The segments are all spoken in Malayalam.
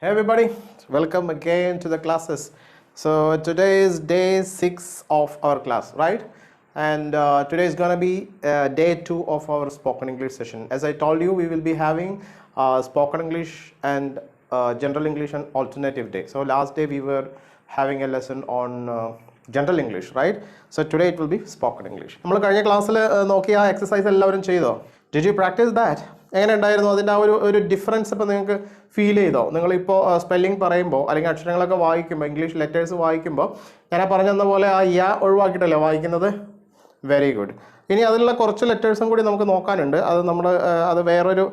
Hey everybody, welcome again to the classes. So today is day 6 of our class, right? And today is gonna be day 2 of our spoken English session. As I told you, we will be having spoken English and general English and alternative day. So last day we were having a lesson on general English, right? So today it will be spoken English. നമ്മൾ കഴിഞ്ഞ ക്ലാസ്സിൽ നോക്കിയ എക്സസൈസ് എല്ലാവരും ചെയ്തോ? Did you practice that? എങ്ങനെ ഉണ്ടായിരുന്നു അതിൻ്റെ ഒരു ഡിഫറൻസ് ഇപ്പോൾ നിങ്ങൾക്ക് ഫീൽ ചെയ്തോ? നിങ്ങളിപ്പോൾ സ്പെല്ലിംഗ് പറയുമ്പോൾ അല്ലെങ്കിൽ അക്ഷരങ്ങളൊക്കെ വായിക്കുമ്പോൾ ഇംഗ്ലീഷ് ലെറ്റേഴ്സ് വായിക്കുമ്പോൾ ഞാൻ പറഞ്ഞെന്ന പോലെ ആ യ ഒഴിവാക്കിയിട്ടല്ലേ വായിക്കുന്നത്? Very good. ഇനി അതിലുള്ള കുറച്ച് ലെറ്റേഴ്സും കൂടി നമുക്ക് നോക്കാനുണ്ട്. അത് വേറൊരു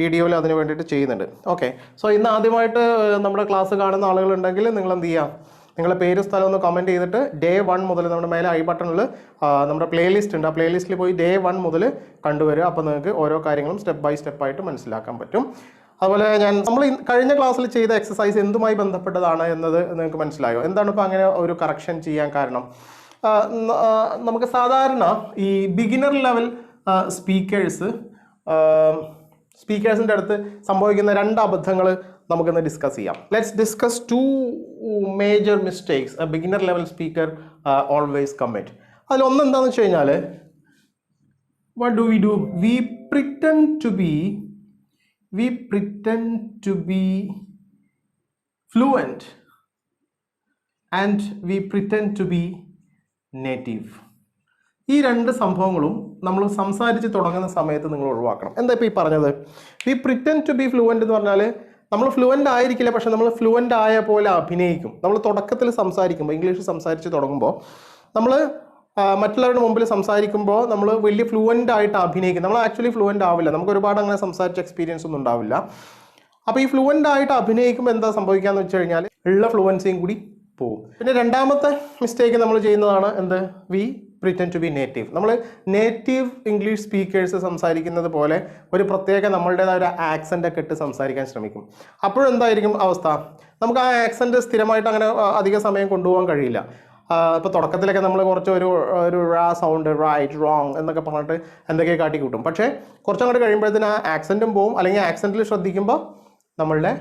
വീഡിയോയിൽ അതിന് വേണ്ടിയിട്ട് ചെയ്യുന്നുണ്ട്. ഓക്കെ, സോ ഇന്ന് ആദ്യമായിട്ട് നമ്മുടെ ക്ലാസ് കാണുന്ന ആളുകളുണ്ടെങ്കിൽ നിങ്ങൾ എന്ത് ചെയ്യുക? നിങ്ങളുടെ പേര് സ്ഥലം ഒന്ന് കമൻറ്റ് ചെയ്തിട്ട് ഡേ 1 മുതൽ നമ്മുടെ മേലെ ഐ ബട്ടണിൽ നമ്മുടെ പ്ലേലിസ്റ്റ് ഉണ്ട്. ആ പ്ലേലിസ്റ്റിൽ പോയി ഡേ 1 മുതൽ കണ്ടുവരിക. അപ്പോൾ നിങ്ങൾക്ക് ഓരോ കാര്യങ്ങളും സ്റ്റെപ്പ് ബൈ സ്റ്റെപ്പായിട്ട് മനസ്സിലാക്കാൻ പറ്റും. അതുപോലെ നമ്മൾ കഴിഞ്ഞ ക്ലാസ്സിൽ ചെയ്ത എക്സസൈസ് എന്തുമായി ബന്ധപ്പെട്ടതാണ് എന്നത് നിങ്ങൾക്ക് മനസ്സിലായോ? എന്താണ് ഇപ്പോൾ അങ്ങനെ ഒരു കറക്ഷൻ ചെയ്യാൻ കാരണം? നമുക്ക് സാധാരണ ഈ ബിഗിനർ ലെവൽ സ്പീക്കേഴ്സിൻ്റെ അടുത്ത് സംഭവിക്കുന്ന 2 അബദ്ധങ്ങൾ നമുക്കിന്ന് ഡിസ്കസ് ചെയ്യാം. Let's discuss 2 major mistakes A beginner level speaker always commit. അതിലൊന്ന് എന്താണെന്ന് വെച്ച് കഴിഞ്ഞാൽ, what do? We pretend to be fluent and we pretend to be native. ഈ 2 സംഭവങ്ങളും നമ്മൾ സംസാരിച്ച് തുടങ്ങുന്ന സമയത്ത് നിങ്ങൾ ഒഴിവാക്കണം. എന്താ ഇപ്പോൾ ഈ പറഞ്ഞത്? We pretend to be fluent എന്ന് പറഞ്ഞാൽ നമ്മൾ ഫ്ലുവൻ്റ് ആയിരിക്കില്ല, പക്ഷെ നമ്മൾ ഫ്ലുവൻ്റ് ആയ പോലെ അഭിനയിക്കും. നമ്മൾ തുടക്കത്തിൽ സംസാരിക്കുമ്പോൾ, ഇംഗ്ലീഷ് സംസാരിച്ച് തുടങ്ങുമ്പോൾ നമ്മൾ മറ്റുള്ളവരുടെ മുമ്പിൽ സംസാരിക്കുമ്പോൾ നമ്മൾ വലിയ ഫ്ലുവൻ്റ് ആയിട്ട് അഭിനയിക്കും. നമ്മൾ ആക്ച്വലി ഫ്ലുവൻ്റ് ആവില്ല. നമുക്ക് ഒരുപാട് അങ്ങനെ സംസാരിച്ച എക്സ്പീരിയൻസ് ഒന്നും ഉണ്ടാവില്ല. അപ്പോൾ ഈ ഫ്ലുവൻ്റ് ആയിട്ട് അഭിനയിക്കുമ്പോൾ എന്താ സംഭവിക്കാന്ന് വെച്ച് കഴിഞ്ഞാൽ ഉള്ള ഫ്ലുവൻസിയും കൂടി പോകും. പിന്നെ രണ്ടാമത്തെ മിസ്റ്റേക്ക് നമ്മൾ ചെയ്യുന്നതാണ് എന്ത്? We pretend to be native. നമ്മൾ നേറ്റീവ് ഇംഗ്ലീഷ് സ്പീക്കേഴ്സ് സംസാരിക്കുന്നത് പോലെ ഒരു പ്രത്യേക നമ്മളുടേതായ ഒരു ആക്സൻ്റ് ഒക്കെ ഇട്ട് സംസാരിക്കാൻ ശ്രമിക്കും. അപ്പോഴെന്തായിരിക്കും അവസ്ഥ? നമുക്ക് ആ ആക്സൻറ്റ് സ്ഥിരമായിട്ട് അങ്ങനെ അധിക സമയം കൊണ്ടുപോകാൻ കഴിയില്ല. ഇപ്പോൾ തുടക്കത്തിലൊക്കെ നമ്മൾ കുറച്ച് ഒരു റാ സൗണ്ട്, റൈറ്റ്, റോങ് എന്നൊക്കെ പറഞ്ഞിട്ട് എന്തൊക്കെ കാട്ടിക്കൂട്ടും. പക്ഷേ കുറച്ചങ്ങോട്ട് കഴിയുമ്പോഴത്തേന് ആ ആക്സൻറ്റും പോവും, അല്ലെങ്കിൽ ആക്സൻറ്റിൽ ശ്രദ്ധിക്കുമ്പോൾ നമ്മളുടെ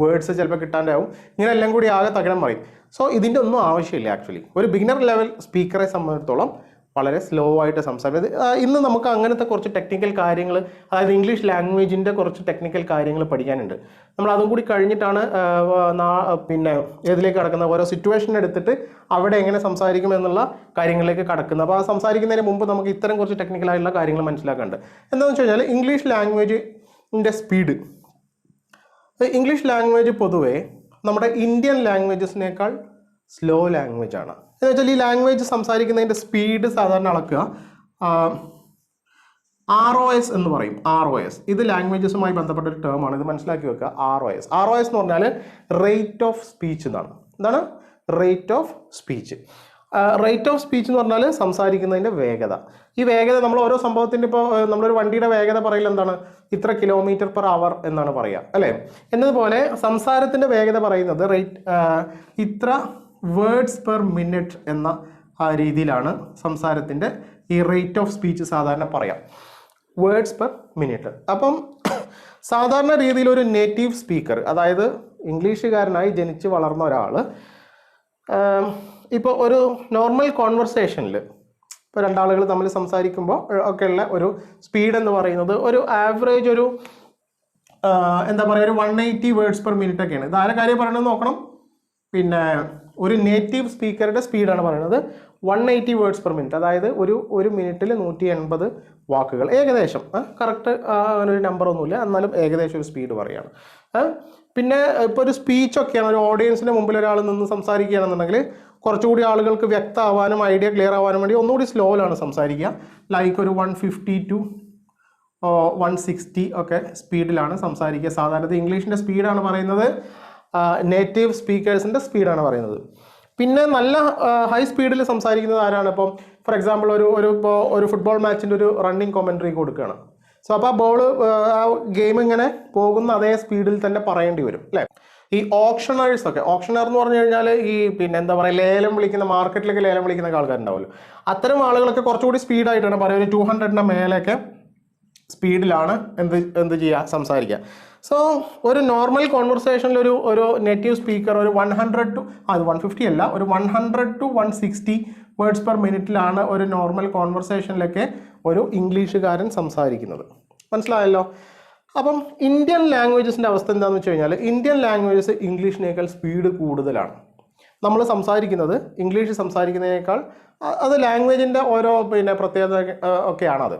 വേർഡ്സ് ചിലപ്പോൾ കിട്ടാണ്ടാവും. ഇങ്ങനെ എല്ലാം കൂടി ആകെ തകിടം മറിയും. സോ ഇതിൻ്റെ ഒന്നും ആവശ്യമില്ല. ആക്ച്വലി ഒരു ബിഗിനർ ലെവൽ സ്പീക്കറെ സംബന്ധിച്ചിടത്തോളം വളരെ സ്ലോ ആയിട്ട് സംസാരിക്കുന്നത്. ഇന്ന് നമുക്ക് അങ്ങനത്തെ കുറച്ച് ടെക്നിക്കൽ കാര്യങ്ങൾ, അതായത് ഇംഗ്ലീഷ് ലാംഗ്വേജിൻ്റെ കുറച്ച് ടെക്നിക്കൽ കാര്യങ്ങൾ പഠിക്കാനുണ്ട്. നമ്മൾ അതും കൂടി കഴിഞ്ഞിട്ടാണ് പിന്നെ ഇതിലേക്ക് കടക്കുന്നത്. ഓരോ സിറ്റുവേഷൻ എടുത്തിട്ട് അവിടെ എങ്ങനെ സംസാരിക്കും എന്നുള്ള കാര്യങ്ങളിലേക്ക് കടക്കുന്നത്. അപ്പോൾ ആ സംസാരിക്കുന്നതിന് മുമ്പ് നമുക്ക് ഇത്തരം കുറച്ച് ടെക്നിക്കലായിട്ടുള്ള കാര്യങ്ങൾ മനസ്സിലാക്കാനുണ്ട്. എന്താണെന്ന് വെച്ച് കഴിഞ്ഞാൽ ഇംഗ്ലീഷ് ലാംഗ്വേജിൻ്റെ സ്പീഡ്. ഇംഗ്ലീഷ് ലാംഗ്വേജ് പൊതുവേ നമ്മുടെ ഇന്ത്യൻ ലാംഗ്വേജസിനേക്കാൾ സ്ലോ ലാംഗ്വേജ് ആണ്. എന്ന് വെച്ചാൽ ഈ ലാംഗ്വേജ് സംസാരിക്കുന്നതിൻ്റെ സ്പീഡ് സാധാരണ അളക്കുക ROS എന്ന് പറയും. ROS ഇത് ലാംഗ്വേജസുമായി ബന്ധപ്പെട്ട ഒരു ടേമാണ്. ഇത് മനസ്സിലാക്കി വെക്കുക. ROS എന്ന് പറഞ്ഞാൽ റേറ്റ് ഓഫ് സ്പീച്ച് എന്നാണ്. എന്താണ് rate of speech? Rate of speech എന്ന് പറഞ്ഞാൽ സംസാരിക്കുന്നതിൻ്റെ വേഗത. ഈ വേഗത നമ്മൾ ഓരോ സംഭവത്തിൻ്റെ, ഇപ്പോൾ നമ്മളൊരു വണ്ടിയുടെ വേഗത പറയില്ല, എന്താണ് ഇത്ര km/h എന്നാണ് പറയുക, അല്ലേ? എന്നതുപോലെ സംസാരത്തിൻ്റെ വേഗത പറയുന്നത് ഇത്ര വേർഡ്സ് പെർ മിനിറ്റ് എന്ന രീതിയിലാണ് സംസാരത്തിൻ്റെ ഈ റേറ്റ് ഓഫ് സ്പീച്ച് സാധാരണ പറയാം. Words per minute. അപ്പം സാധാരണ രീതിയിൽ ഒരു നേറ്റീവ് സ്പീക്കർ, അതായത് ഇംഗ്ലീഷുകാരനായി ജനിച്ച് വളർന്ന ഒരാൾ ഇപ്പോൾ ഒരു നോർമൽ കോൺവെർസേഷനിൽ ഇപ്പോൾ 2 ആളുകൾ തമ്മിൽ സംസാരിക്കുമ്പോൾ ഒക്കെയുള്ള ഒരു സ്പീഡ് എന്ന് പറയുന്നത് ഒരു ആവറേജ് ഒരു എന്താ പറയുക, ഒരു 180 വേർഡ്സ് പെർ മിനിറ്റ് ഒക്കെയാണ്. ഇത് ആരെ കാര്യം പറയണമെന്ന് നോക്കണം. പിന്നെ ഒരു നേറ്റീവ് സ്പീക്കറുടെ സ്പീഡാണ് പറയുന്നത് 180 വേർഡ്സ് പെർ മിനിറ്റ്. അതായത് ഒരു മിനിറ്റിൽ 180 വാക്കുകൾ ഏകദേശം. കറക്റ്റ് ഒരു നമ്പർ ഒന്നുമില്ല, എന്നാലും ഏകദേശം ഒരു സ്പീഡ് പറയുകയാണ്. പിന്നെ ഇപ്പോൾ ഒരു സ്പീച്ചൊക്കെയാണ്, ഒരു ഓഡിയൻസിൻ്റെ മുമ്പിൽ ഒരാൾ നിന്ന് സംസാരിക്കുകയാണെന്നുണ്ടെങ്കിൽ കുറച്ചുകൂടി ആളുകൾക്ക് വ്യക്തമാവാനും ഐഡിയ ക്ലിയർ ആവാനും വേണ്ടി ഒന്നുകൂടി സ്ലോയിലാണ് സംസാരിക്കുക. ലൈക്ക് ഒരു 150 to 160 ഒക്കെ സ്പീഡിലാണ് സംസാരിക്കുക. സാധാരണ ഇംഗ്ലീഷിൻ്റെ സ്പീഡാണ് പറയുന്നത്, നേറ്റീവ് സ്പീക്കേഴ്സിൻ്റെ സ്പീഡാണ് പറയുന്നത്. പിന്നെ നല്ല ഹൈ സ്പീഡിൽ സംസാരിക്കുന്നത് ആരാണ്? ഇപ്പം ഫോർ എക്സാമ്പിൾ ഒരു ഫുട്ബോൾ മാച്ചിൻ്റെ ഒരു റണ്ണിങ് കൊമൻട്രി കൊടുക്കുകയാണ്. സോ അപ്പോൾ ആ ഗെയിം ഇങ്ങനെ പോകുന്ന അതേ സ്പീഡിൽ തന്നെ പറയേണ്ടി വരും, അല്ലേ? ഈ ഓപ്ഷണേഴ്സൊക്കെ, ഓപ്ഷണർ എന്ന് പറഞ്ഞു കഴിഞ്ഞാൽ ഈ പിന്നെ എന്താ പറയുക, ലേലം വിളിക്കുന്ന, മാർക്കറ്റിലേക്ക് ലേലം വിളിക്കുന്ന ആൾക്കാരുണ്ടാവുമല്ലോ, അത്തരം ആളുകളൊക്കെ കുറച്ചുകൂടി സ്പീഡായിട്ടാണ് പറയുക. ഒരു 200 മേലെയൊക്കെ സ്പീഡിലാണ് എന്ത് ചെയ്യുക, സംസാരിക്കുക. സോ ഒരു നോർമൽ കോൺവെർസേഷനിൽ ഒരു നേറ്റീവ് സ്പീക്കർ ഒരു 100 to 150 അല്ല, ഒരു 100 to 160 വേർഡ്സ് പെർ മിനിറ്റിലാണ് ഒരു നോർമൽ കോൺവെർസേഷനിലൊക്കെ ഒരു ഇംഗ്ലീഷുകാരൻ സംസാരിക്കുന്നത്. മനസ്സിലായല്ലോ? അപ്പം ഇന്ത്യൻ ലാംഗ്വേജസിൻ്റെ അവസ്ഥ എന്താണെന്ന് വെച്ച് കഴിഞ്ഞാൽ ഇന്ത്യൻ ലാംഗ്വേജസ് ഇംഗ്ലീഷിനേക്കാൾ സ്പീഡ് കൂടുതലാണ്. നമ്മൾ സംസാരിക്കുന്നത് ഇംഗ്ലീഷ് സംസാരിക്കുന്നതിനേക്കാൾ അത് ലാംഗ്വേജിൻ്റെ ഓരോ പ്രത്യേകത ഒക്കെയാണത്.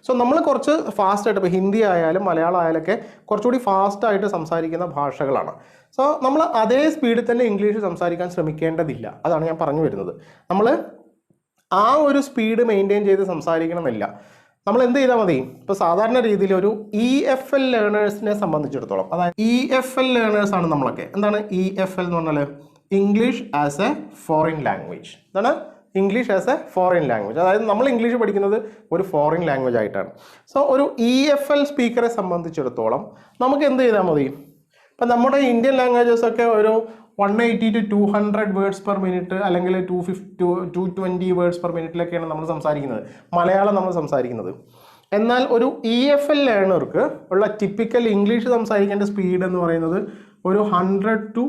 സോ നമ്മൾ കുറച്ച് ഫാസ്റ്റായിട്ട്, ഇപ്പോൾ ഹിന്ദി ആയാലും മലയാളം ആയാലൊക്കെ കുറച്ചുകൂടി ഫാസ്റ്റായിട്ട് സംസാരിക്കുന്ന ഭാഷകളാണ്. സോ നമ്മൾ അതേ സ്പീഡിൽ തന്നെ ഇംഗ്ലീഷ് സംസാരിക്കാൻ ശ്രമിക്കേണ്ടതില്ല. അതാണ് ഞാൻ പറഞ്ഞു വരുന്നത്. നമ്മൾ ആ ഒരു സ്പീഡ് മെയിൻറ്റെയിൻ ചെയ്ത് സംസാരിക്കണമെന്നില്ല. നമ്മൾ എന്ത് ചെയ്താൽ മതി, ഇപ്പോൾ സാധാരണ രീതിയിൽ ഒരു EFL ലേണേഴ്സിനെ സംബന്ധിച്ചിടത്തോളം, അതായത് EFL ലേണേഴ്സ് ആണ് നമ്മളൊക്കെ. എന്താണ് EFL എന്ന് പറഞ്ഞാൽ? English as a foreign language. എന്താണ്? English as a foreign language. അതായത് നമ്മൾ ഇംഗ്ലീഷ് പഠിക്കുന്നത് ഒരു ഫോറിൻ ലാംഗ്വേജ് ആയിട്ടാണ്. സോ ഒരു EFL സ്പീക്കറെ സംബന്ധിച്ചിടത്തോളം നമുക്ക് എന്ത് ചെയ്താൽ മതി, ഇപ്പം നമ്മുടെ ഇന്ത്യൻ ലാംഗ്വേജസ് ഒക്കെ ഒരു 180 to 200 വേർഡ്സ് പെർ മിനിറ്റ് അല്ലെങ്കിൽ 220 വേർഡ്സ് പെർ മിനിറ്റിലൊക്കെയാണ് നമ്മൾ സംസാരിക്കുന്നത്, മലയാളം നമ്മൾ സംസാരിക്കുന്നത്. എന്നാൽ ഒരു EFL ലേണർക്ക് ഉള്ള ടിപ്പിക്കൽ ഇംഗ്ലീഷ് സംസാരിക്കേണ്ട സ്പീഡ് എന്ന് പറയുന്നത് ഒരു 100 to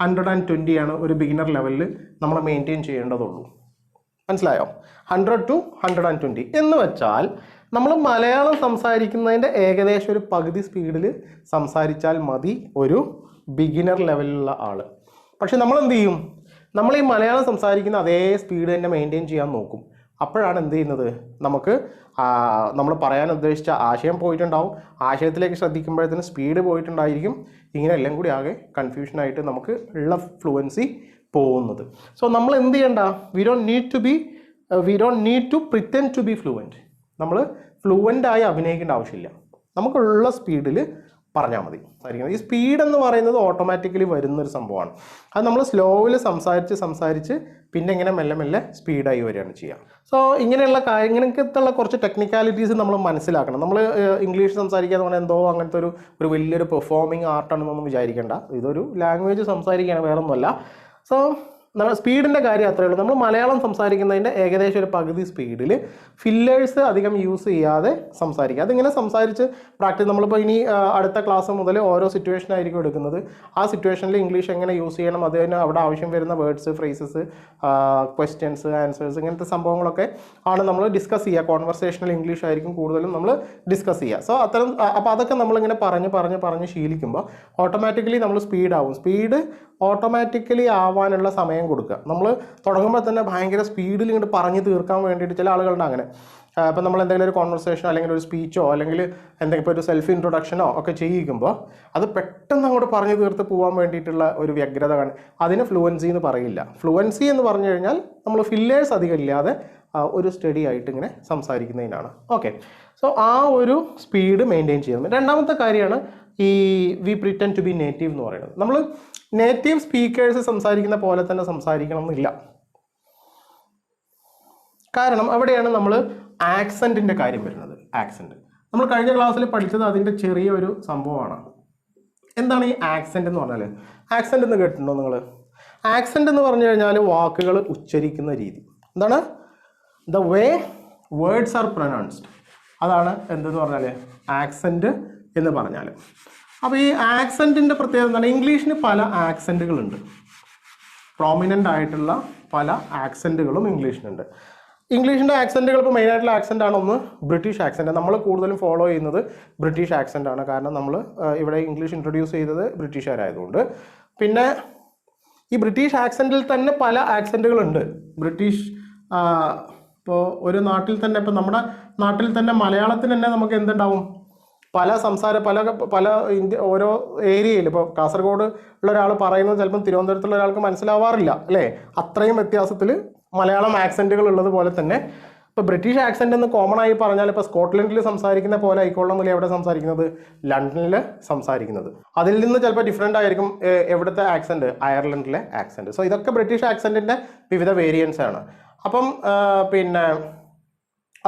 120 ആണ് ഒരു ബിഗിനർ ലെവലിൽ നമ്മൾ മെയിൻറ്റെയിൻ ചെയ്യേണ്ടതുള്ളൂ. മനസ്സിലായോ? 100 to 120 എന്ന് വെച്ചാൽ നമ്മൾ മലയാളം സംസാരിക്കുന്നതിൻ്റെ ഏകദേശം ഒരു പകുതി സ്പീഡിൽ സംസാരിച്ചാൽ മതി ഒരു ബിഗിനർ ലെവലിലുള്ള ആൾ. പക്ഷെ നമ്മൾ എന്ത് ചെയ്യും, നമ്മൾ ഈ മലയാളം സംസാരിക്കുന്ന അതേ സ്പീഡ് തന്നെ മെയിൻറ്റെയിൻ ചെയ്യാൻ നോക്കും. അപ്പോഴാണ് എന്ത് ചെയ്യുന്നത്, നമുക്ക് നമ്മൾ പറയാൻ ഉദ്ദേശിച്ച ആശയം പോയിട്ടുണ്ടാവും, ആശയത്തിലേക്ക് ശ്രദ്ധിക്കുമ്പോഴത്തേന് സ്പീഡ് പോയിട്ടുണ്ടായിരിക്കും. ഇങ്ങനെ എല്ലാം കൂടി ആകെ കൺഫ്യൂഷനായിട്ട് നമുക്ക് ഉള്ള ഫ്ലുവൻസി പോകുന്നത്. സോ നമ്മൾ എന്ത് ചെയ്യണ്ട, we don't need to pretend to be fluent. നമ്മൾ ഫ്ലുവൻ്റായി അഭിനയിക്കേണ്ട ആവശ്യമില്ല, നമുക്കുള്ള സ്പീഡിൽ പറഞ്ഞാൽ മതി. ഈ സ്പീഡ് എന്ന് പറയുന്നത് ഓട്ടോമാറ്റിക്കലി വരുന്നൊരു സംഭവമാണ്. അത് നമ്മൾ സ്ലോവിൽ സംസാരിച്ച് പിന്നെ ഇങ്ങനെ മെല്ലെ മെല്ലെ സ്പീഡായി വരികയാണ് ചെയ്യുക. സോ ഇങ്ങനെയുള്ള ഇങ്ങനത്തെ കുറച്ച് ടെക്നിക്കാലിറ്റീസ് നമ്മൾ മനസ്സിലാക്കണം. നമ്മൾ ഇംഗ്ലീഷ് സംസാരിക്കുക എന്ന് പറഞ്ഞാൽ എന്തോ അങ്ങനത്തെ ഒരു വലിയൊരു പെർഫോമിങ് ആർട്ടാണെന്നൊന്നും വിചാരിക്കേണ്ട. ഇതൊരു ലാംഗ്വേജ് സംസാരിക്കുകയാണ്, വേറെ ഒന്നുമല്ല. സോ നമ്മൾ സ്പീഡിൻ്റെ കാര്യം അത്രയേ ഉള്ളൂ. നമ്മൾ മലയാളം സംസാരിക്കുന്നതിൻ്റെ ഏകദേശം ഒരു പകുതി സ്പീഡിൽ ഫില്ലേഴ്സ് അധികം യൂസ് ചെയ്യാതെ സംസാരിക്കുക. അതിങ്ങനെ സംസാരിച്ച് പ്രാക്ടീസ്, നമ്മളിപ്പോൾ ഇനി അടുത്ത ക്ലാസ് മുതൽ ഓരോ സിറ്റുവേഷൻ ആയിരിക്കും എടുക്കുന്നത്. ആ സിറ്റുവേഷനിൽ ഇംഗ്ലീഷ് എങ്ങനെ യൂസ് ചെയ്യണം, അതിന് അവിടെ ആവശ്യം വരുന്ന വേർഡ്സ്, ഫ്രേസസ്, ക്വസ്റ്റ്യൻസ്, ആൻസേഴ്സ്, ഇങ്ങനത്തെ സംഭവങ്ങളൊക്കെ ആണ് നമ്മൾ ഡിസ്കസ് ചെയ്യുക. കോൺവെർസേഷണൽ ഇംഗ്ലീഷ് ആയിരിക്കും കൂടുതലും നമ്മൾ ഡിസ്കസ് ചെയ്യുക. സോ അപ്പോൾ അതൊക്കെ നമ്മളിങ്ങനെ പറഞ്ഞ് ശീലിക്കുമ്പോൾ ഓട്ടോമാറ്റിക്കലി നമ്മൾ സ്പീഡാവും. സ്പീഡ് ഓട്ടോമാറ്റിക്കലി ആവാനുള്ള സമയം കൊടുക്കുക. നമ്മൾ തുടങ്ങുമ്പോൾ തന്നെ ഭയങ്കര സ്പീഡിൽ ഇങ്ങോട്ട് പറഞ്ഞ് തീർക്കാൻ വേണ്ടിയിട്ട് ചില ആളുകളുണ്ട് അങ്ങനെ. ഇപ്പം നമ്മൾ എന്തെങ്കിലും ഒരു കോൺവെർസേഷനോ അല്ലെങ്കിൽ ഒരു സ്പീച്ചോ അല്ലെങ്കിൽ എന്തെങ്കിലും ഇപ്പോൾ ഒരു സെൽഫ് ഇൻട്രൊഡക്ഷനോ ഒക്കെ ചെയ്യിക്കുമ്പോൾ അത് പെട്ടെന്ന് അങ്ങോട്ട് പറഞ്ഞു തീർത്ത് പോകാൻ വേണ്ടിയിട്ടുള്ള ഒരു വ്യഗ്രത കാണും. അതിന് ഫ്ലുവൻസി എന്ന് പറയില്ല. ഫ്ലുവൻസി എന്ന് പറഞ്ഞു കഴിഞ്ഞാൽ നമ്മൾ ഫില്ലേഴ്സ് അധികം ഇല്ലാതെ ഒരു സ്റ്റഡി ആയിട്ട് ഇങ്ങനെ സംസാരിക്കുന്നതിനാണ്. ഓക്കെ, സോ ആ ഒരു സ്പീഡ് മെയിൻറ്റെയിൻ ചെയ്യുന്നത്. രണ്ടാമത്തെ കാര്യമാണ് ഈ we pretend to be native എന്ന് പറയുന്നത്. നമ്മൾ നേറ്റീവ് സ്പീക്കേഴ്സ് സംസാരിക്കുന്ന പോലെ തന്നെ സംസാരിക്കണം എന്നില്ല. കാരണം അവിടെയാണ് നമ്മൾ ആക്സെൻറ്റിൻ്റെ കാര്യം വരുന്നത്. ആക്സെൻറ്റ് നമ്മൾ കഴിഞ്ഞ ക്ലാസ്സിൽ പഠിച്ചത് അതിൻ്റെ ചെറിയൊരു സംഭവമാണ്. എന്താണ് ഈ ആക്സെൻറ്റ് എന്ന് പറഞ്ഞാൽ? ആക്സെൻറ്റ് എന്ന് കേട്ടിട്ടുണ്ടോ നിങ്ങൾ? ആക്സെൻറ്റ് എന്ന് പറഞ്ഞു കഴിഞ്ഞാൽ വാക്കുകൾ ഉച്ചരിക്കുന്ന രീതി. എന്താണ്? The way words are pronounced. അതാണ് എന്തെന്ന് പറഞ്ഞാൽ ആക്സെൻറ്റ് എന്ന് പറഞ്ഞാൽ. അപ്പോൾ ഈ ആക്സെൻറ്റിൻ്റെ പ്രത്യേകത എന്താണ്? ഇംഗ്ലീഷിന് പല ആക്സെൻറ്റുകളുണ്ട്. പ്രോമിനൻ്റ് ആയിട്ടുള്ള പല ആക്സെൻറ്റുകളും ഇംഗ്ലീഷിനുണ്ട്. ഇംഗ്ലീഷിൻ്റെ ആക്സെൻറ്റുകൾ ഇപ്പോൾ മെയിനായിട്ടുള്ള ആക്സെൻ്റ് ആണ് ഒന്ന് ബ്രിട്ടീഷ് ആക്സെൻറ്റ്. നമ്മൾ കൂടുതലും ഫോളോ ചെയ്യുന്നത് ബ്രിട്ടീഷ് ആക്സെൻ്റ് ആണ്. കാരണം നമ്മൾ ഇവിടെ ഇംഗ്ലീഷ് ഇൻട്രൊഡ്യൂസ് ചെയ്തത് ബ്രിട്ടീഷുകാരായതുകൊണ്ട്. പിന്നെ ഈ ബ്രിട്ടീഷ് ആക്സെൻറ്റിൽ തന്നെ പല ആക്സെൻറ്റുകളുണ്ട്. ബ്രിട്ടീഷ് ഇപ്പോൾ ഒരു നാട്ടിൽ തന്നെ, ഇപ്പോൾ നമ്മുടെ നാട്ടിൽ തന്നെ മലയാളത്തിന് തന്നെ നമുക്ക് എന്തുണ്ടാവും, പല ഓരോ ഏരിയയിൽ, ഇപ്പോൾ കാസർഗോഡ് ഉള്ള ഒരാൾ പറയുന്നത് ചിലപ്പം തിരുവനന്തപുരത്തുള്ള ഒരാൾക്ക് മനസ്സിലാവാറില്ല, അല്ലേ? അത്രയും വ്യത്യാസത്തിൽ മലയാളം ആക്സെൻറ്റുകൾ ഉള്ളത് പോലെ തന്നെ ഇപ്പോൾ ബ്രിട്ടീഷ് ആക്സെൻ്റ് എന്ന് കോമൺ ആയി പറഞ്ഞാൽ ഇപ്പോൾ സ്കോട്ട്ലൻഡിൽ സംസാരിക്കുന്ന പോലെ ആയിക്കോളണമെന്നില്ല എവിടെ സംസാരിക്കുന്നത്, ലണ്ടനിൽ സംസാരിക്കുന്നത്. അതിൽ നിന്ന് ചിലപ്പോൾ ഡിഫറെൻ്റ് ആയിരിക്കും എവിടുത്തെ ആക്സെൻറ്റ്, അയർലൻഡിലെ ആക്സെൻറ്റ്. സോ ഇതൊക്കെ ബ്രിട്ടീഷ് ആക്സെൻറ്റിൻ്റെ വിവിധ വേരിയൻസ് ആണ്. അപ്പം പിന്നെ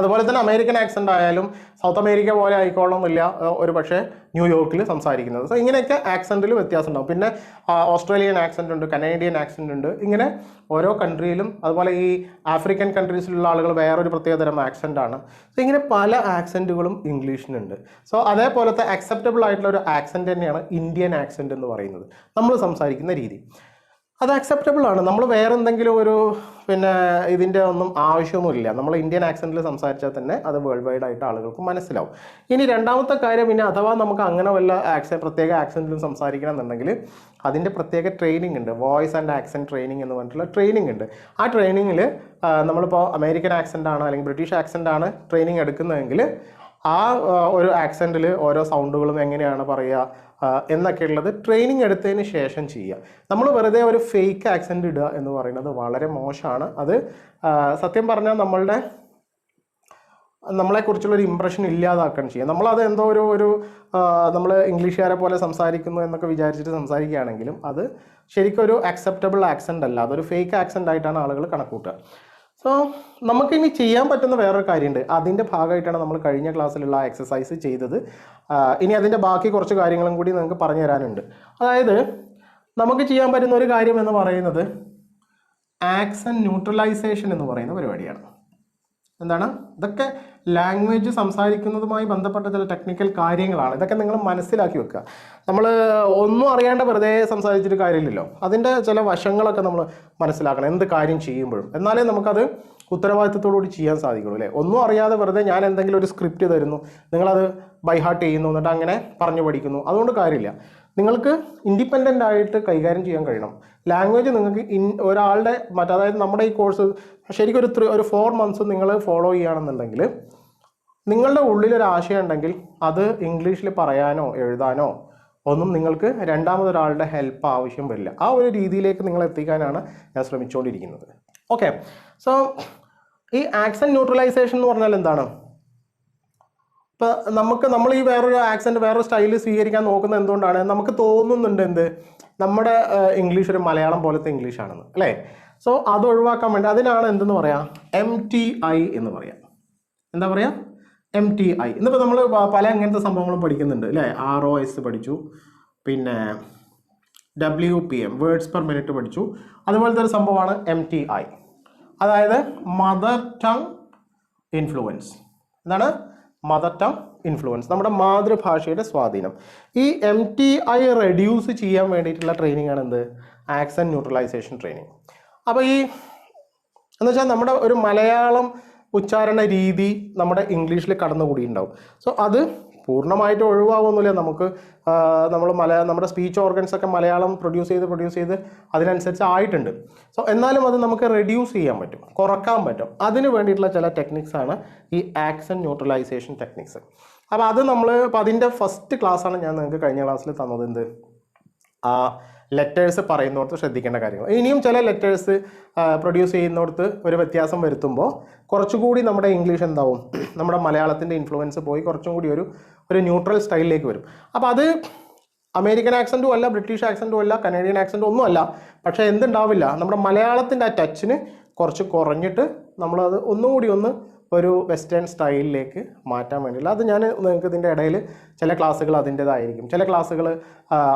അതുപോലെ തന്നെ അമേരിക്കൻ ആക്സെൻ്റ് ആയാലും സൗത്ത് അമേരിക്ക പോലെ ആയിക്കോളണമെന്നില്ല ഒരു പക്ഷേ ന്യൂയോർക്കിൽ സംസാരിക്കുന്നത്. സോ ഇങ്ങനെയൊക്കെ ആക്സെൻറ്റിൽ വ്യത്യാസം ഉണ്ടാവും. പിന്നെ ഓസ്ട്രേലിയൻ ആക്സെൻ്റ് ഉണ്ട്, കനേഡിയൻ ആക്സെൻ്റ് ഉണ്ട്. ഇങ്ങനെ ഓരോ കൺട്രിയിലും, അതുപോലെ ഈ ആഫ്രിക്കൻ കൺട്രീസിലുള്ള ആളുകൾ വേറൊരു പ്രത്യേകതരം ആക്സെൻ്റ് ആണ്. സോ ഇങ്ങനെ പല ആക്സെൻറ്റുകളും ഇംഗ്ലീഷിനുണ്ട്. സോ അതേപോലത്തെ അക്സെപ്റ്റബിൾ ആയിട്ടുള്ള ഒരു ആക്സെൻ്റ് തന്നെയാണ് ഇന്ത്യൻ ആക്സെൻ്റ് എന്ന് പറയുന്നത്, നമ്മൾ സംസാരിക്കുന്ന രീതി. അത് അക്സെപ്റ്റബിൾ ആണ്. നമ്മൾ വേറെ എന്തെങ്കിലും ഒരു ഇതിൻ്റെ ഒന്നും ആവശ്യമൊന്നുമില്ല. നമ്മൾ ഇന്ത്യൻ ആക്സെൻറ്റിൽ സംസാരിച്ചാൽ തന്നെ അത് വേൾഡ് വൈഡ് ആയിട്ട് ആളുകൾക്ക് മനസ്സിലാവും. ഇനി രണ്ടാമത്തെ കാര്യം, പിന്നെ അഥവാ നമുക്ക് അങ്ങനെ വല്ല പ്രത്യേക ആക്സെൻറ്റിലും സംസാരിക്കണം എന്നുണ്ടെങ്കിൽ അതിൻ്റെ പ്രത്യേക ട്രെയിനിങ് ഉണ്ട്. വോയിസ് ആൻഡ് ആക്സെൻറ്റ് ട്രെയിനിങ് എന്ന് പറഞ്ഞിട്ടുള്ള ട്രെയിനിങ് ഉണ്ട്. ആ ട്രെയിനിങ്ങിൽ നമ്മളിപ്പോൾ അമേരിക്കൻ ആക്സെൻ്റ് ആണ് അല്ലെങ്കിൽ ബ്രിട്ടീഷ് ആക്സെൻ്റ് ആണ് ട്രെയിനിങ് എടുക്കുന്നതെങ്കിൽ ആ ഒരു ആക്സെൻറ്റിൽ ഓരോ സൗണ്ടുകളും എങ്ങനെയാണ് പറയുക എന്നൊക്കെയുള്ളത് ട്രെയിനിങ് എടുത്തതിന് ശേഷം ചെയ്യുക. നമ്മൾ വെറുതെ ഒരു ഫേക്ക് ആക്സെൻ്റ് ഇടുക എന്ന് പറയുന്നത് വളരെ മോശമാണ്. അത് സത്യം പറഞ്ഞാൽ നമ്മളെക്കുറിച്ചുള്ളൊരു ഇമ്പ്രഷൻ ഇല്ലാതാക്കാൻ ചെയ്യുക. നമ്മളത് എന്തോ നമ്മൾ ഇംഗ്ലീഷുകാരെ പോലെ സംസാരിക്കുന്നു എന്നൊക്കെ വിചാരിച്ചിട്ട് സംസാരിക്കുകയാണെങ്കിലും അത് ശരിക്കും ഒരു അക്സെപ്റ്റബിൾ ആക്സെൻ്റ് അല്ല, അതൊരു ഫേക്ക് ആക്സെൻ്റ് ആയിട്ടാണ് ആളുകൾ കണക്കൂട്ടുക. സോ നമുക്കിനി ചെയ്യാൻ പറ്റുന്ന വേറൊരു കാര്യമുണ്ട്. അതിൻ്റെ ഭാഗമായിട്ടാണ് നമ്മൾ കഴിഞ്ഞ ക്ലാസ്സിലുള്ള എക്സസൈസ് ചെയ്തത്. ഇനി അതിൻ്റെ ബാക്കി കുറച്ച് കാര്യങ്ങളും കൂടി നിങ്ങൾക്ക് പറഞ്ഞു തരാനുണ്ട്. അതായത് നമുക്ക് ചെയ്യാൻ പറ്റുന്ന ഒരു കാര്യം എന്ന് പറയുന്നത് ആക്സെൻറ്റ് ന്യൂട്രലൈസേഷൻ എന്ന് പറയുന്ന പരിപാടിയാണ്. എന്താണ്? ഇതൊക്കെ ലാംഗ്വേജ് സംസാരിക്കുന്നതുമായി ബന്ധപ്പെട്ട ചില ടെക്നിക്കൽ കാര്യങ്ങളാണ്. ഇതൊക്കെ നിങ്ങൾ മനസ്സിലാക്കി വെക്കുക. നമ്മൾ ഒന്നും അറിയാണ്ട് വെറുതെ സംസാരിച്ചിട്ട് കാര്യമില്ലല്ലോ. അതിൻ്റെ ചില വശങ്ങളൊക്കെ നമ്മൾ മനസ്സിലാക്കണം എന്ത് കാര്യം ചെയ്യുമ്പോഴും. എന്നാലേ നമുക്കത് ഉത്തരവാദിത്തത്തോടുകൂടി ചെയ്യാൻ സാധിക്കുള്ളൂ, അല്ലേ? ഒന്നും അറിയാതെ വെറുതെ ഞാൻ എന്തെങ്കിലും ഒരു സ്ക്രിപ്റ്റ് തരുന്നു, നിങ്ങളത് ബൈഹാർട്ട് ചെയ്യുന്നു, എന്നിട്ട് അങ്ങനെ പറഞ്ഞു പഠിക്കുന്നു, അതുകൊണ്ട് കാര്യമില്ല. നിങ്ങൾക്ക് ഇൻഡിപെൻഡൻ്റ് ആയിട്ട് കൈകാര്യം ചെയ്യാൻ കഴിയണം. ലാംഗ്വേജ് നിങ്ങൾക്ക് ഒരാളുടെ അതായത് നമ്മുടെ ഈ കോഴ്സ് ശരിക്കും ഒരു 4 months നിങ്ങൾ ഫോളോ ചെയ്യുകയാണെന്നുണ്ടെങ്കിൽ നിങ്ങളുടെ ഉള്ളിലൊരു ആശയം ഉണ്ടെങ്കിൽ അത് ഇംഗ്ലീഷിൽ പറയാനോ എഴുതാനോ ഒന്നും നിങ്ങൾക്ക് രണ്ടാമതൊരാളുടെ ഹെൽപ്പ് ആവശ്യം വരില്ല. ആ ഒരു രീതിയിലേക്ക് നിങ്ങൾ എത്തിക്കാനാണ് ഞാൻ ശ്രമിച്ചുകൊണ്ടിരിക്കുന്നത്. ഓക്കെ, സോ ഈ ആക്സെൻറ്റ് ന്യൂട്രലൈസേഷൻ എന്ന് പറഞ്ഞാൽ എന്താണ്? ഇപ്പോൾ നമ്മൾ ഈ വേറൊരു ആക്സെൻറ്റ് വേറൊരു സ്റ്റൈൽ സ്വീകരിക്കാൻ നോക്കുന്നത് എന്തുകൊണ്ടാണ്? നമുക്ക് തോന്നുന്നുണ്ട് നമ്മുടെ ഇംഗ്ലീഷ് ഒരു മലയാളം പോലത്തെ ഇംഗ്ലീഷാണെന്ന്, അല്ലേ? സോ അത് ഒഴിവാക്കാൻ വേണ്ടി അതിനാണ് എന്തെന്ന് പറയാം, MTI എന്ന് പറയാം. എന്താ പറയുക? MTI. ഇന്നിപ്പോൾ നമ്മൾ പല അങ്ങനത്തെ സംഭവങ്ങളും പഠിക്കുന്നുണ്ട്, അല്ലേ? ROS പഠിച്ചു, പിന്നെ WPM വേർഡ്സ് പെർ മിനിറ്റ് പഠിച്ചു. അതുപോലത്തെ ഒരു സംഭവമാണ് MTI, അതായത് മദർ ടങ് ഇൻഫ്ലുവൻസ്. എന്താണ് മദർ ടങ് ഇൻഫ്ലുവൻസ്? നമ്മുടെ മാതൃഭാഷയുടെ സ്വാധീനം. ഈ MTI റെഡ്യൂസ് ചെയ്യാൻ വേണ്ടിയിട്ടുള്ള ട്രെയിനിങ് ആണ് എന്ത്? Accent neutralisation training. അപ്പോൾ എന്ന് വെച്ചാൽ നമ്മുടെ ഒരു മലയാളം ഉച്ചാരണ രീതി നമ്മുടെ ഇംഗ്ലീഷിൽ കടന്നുകൂടിയിട്ടുണ്ടാവും. സോ അത് പൂർണ്ണമായിട്ട് ഒഴിവാകുന്നില്ല. നമ്മുടെ സ്പീച്ച് ഓർഗൻസ് ഒക്കെ മലയാളം പ്രൊഡ്യൂസ് ചെയ്ത് അതിനനുസരിച്ച് ആയിട്ടുണ്ട്. സോ എന്നാലും അത് നമുക്ക് റെഡ്യൂസ് ചെയ്യാൻ പറ്റും, കുറക്കാൻ പറ്റും. അതിന് വേണ്ടിയിട്ടുള്ള ചില ടെക്നിക്സാണ് ഈ ആക്സെൻറ്റ് ന്യൂട്രലൈസേഷൻ ടെക്നിക്സ്. അപ്പോൾ അത് അപ്പോൾ അതിൻ്റെ ഫസ്റ്റ് ക്ലാസ്സാണ് ഞാൻ നിങ്ങൾക്ക് കഴിഞ്ഞ ക്ലാസ്സിൽ തന്നത്. എന്ത്? ലെറ്റേഴ്സ് പറയുന്നിടത്ത് ശ്രദ്ധിക്കേണ്ട കാര്യങ്ങൾ. ഇനിയും ചില ലെറ്റേഴ്സ് പ്രൊഡ്യൂസ് ചെയ്യുന്നിടത്ത് ഒരു വ്യത്യാസം വരുത്തുമ്പോൾ കുറച്ചുകൂടി നമ്മുടെ ഇംഗ്ലീഷ് എന്താവും, നമ്മുടെ മലയാളത്തിൻ്റെ ഇൻഫ്ലുവൻസ് പോയി കുറച്ചും കൂടി ഒരു ന്യൂട്രൽ സ്റ്റൈലിലേക്ക് വരും. അപ്പോൾ അത് അമേരിക്കൻ ആക്സെൻറ്റും അല്ല, ബ്രിട്ടീഷ് ആക്സെൻറ്റും അല്ല, കനേഡിയൻ ആക്സെൻറ്റും ഒന്നും അല്ല. പക്ഷേ എന്തുണ്ടാവില്ല, നമ്മുടെ മലയാളത്തിൻ്റെ ആ ടച്ചിന് കുറച്ച് കുറഞ്ഞിട്ട് നമ്മളത് ഒന്നുകൂടി ഒരു വെസ്റ്റേൺ സ്റ്റൈലിലേക്ക് മാറ്റാൻ വേണ്ടിയില്ല. അത് ഞാൻ നിങ്ങൾക്ക് ഇതിൻ്റെ ഇടയിൽ ചില ക്ലാസ്സുകൾ അതിൻ്റേതായിരിക്കും. ചില ക്ലാസ്സുകൾ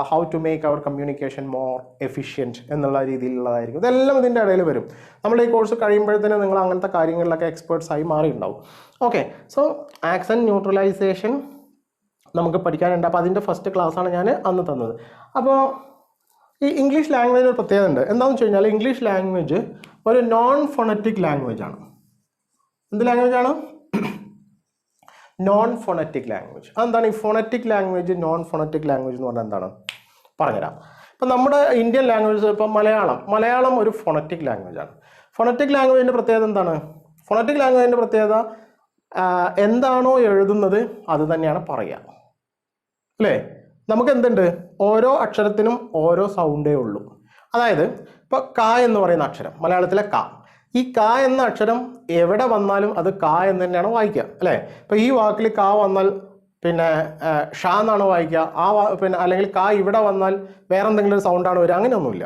how to make our communication more efficient എന്നുള്ള രീതിയിലുള്ളതായിരിക്കും. ഇതെല്ലാം ഇതിൻ്റെ ഇടയിൽ വരും. നമ്മൾ ഈ കോഴ്സ് കഴിയുമ്പോഴത്തേനും നിങ്ങൾ അങ്ങനത്തെ കാര്യങ്ങളിലൊക്കെ എക്സ്പേർട്സായി മാറിയിട്ടുണ്ടാവും. ഓക്കെ, സോ ആക്സെൻറ്റ് ന്യൂട്രലൈസേഷൻ നമുക്ക് പഠിക്കാനുണ്ട്. അപ്പോൾ അതിൻ്റെ ഫസ്റ്റ് ക്ലാസ്സാണ് ഞാൻ അന്ന് തന്നത്. അപ്പോൾ ഈ ഇംഗ്ലീഷ് ലാംഗ്വേജ് ഒരു പ്രത്യേകത ഉണ്ട്. എന്താണെന്ന് വെച്ച് കഴിഞ്ഞാൽ ഇംഗ്ലീഷ് ലാംഗ്വേജ് ഒരു നോൺ ഫോണറ്റിക് ലാംഗ്വേജാണ്. എന്ത് ലാംഗ്വേജാണ്? Non phonetic language. അതെന്താണ് ഈ phonetic language, non phonetic language എന്ന് പറഞ്ഞാൽ എന്താണ്? പറഞ്ഞുതരാം. ഇപ്പം നമ്മുടെ ഇന്ത്യൻ ലാംഗ്വേജ്, ഇപ്പം മലയാളം ഒരു ഫോണറ്റിക് ലാംഗ്വേജാണ്. ഫോണറ്റിക് ലാംഗ്വേജിൻ്റെ പ്രത്യേകത എന്താണ്? ഫോണറ്റിക് ലാംഗ്വേജിൻ്റെ പ്രത്യേകത എന്താണോ എഴുതുന്നത് അത് തന്നെയാണ് പറയുക, അല്ലേ? നമുക്ക് എന്തുണ്ട്? ഓരോ അക്ഷരത്തിനും ഓരോ സൗണ്ടേ ഉള്ളൂ. അതായത് ഇപ്പോൾ ക എന്ന് പറയുന്ന അക്ഷരം, മലയാളത്തിലെ ക, ഈ ക എന്ന അക്ഷരം എവിടെ വന്നാലും അത് ക എന്ന് തന്നെയാണ് വായിക്കുക, അല്ലേ? ഇപ്പോൾ ഈ വാക്കിൽ ക വന്നാൽ പിന്നെ ഷ എന്നാണ് വായിക്കുക. അല്ലെങ്കിൽ ക ഇവിടെ വന്നാൽ വേറെ എന്തെങ്കിലും ഒരു സൗണ്ടാണ് വരിക, അങ്ങനെയൊന്നുമില്ല.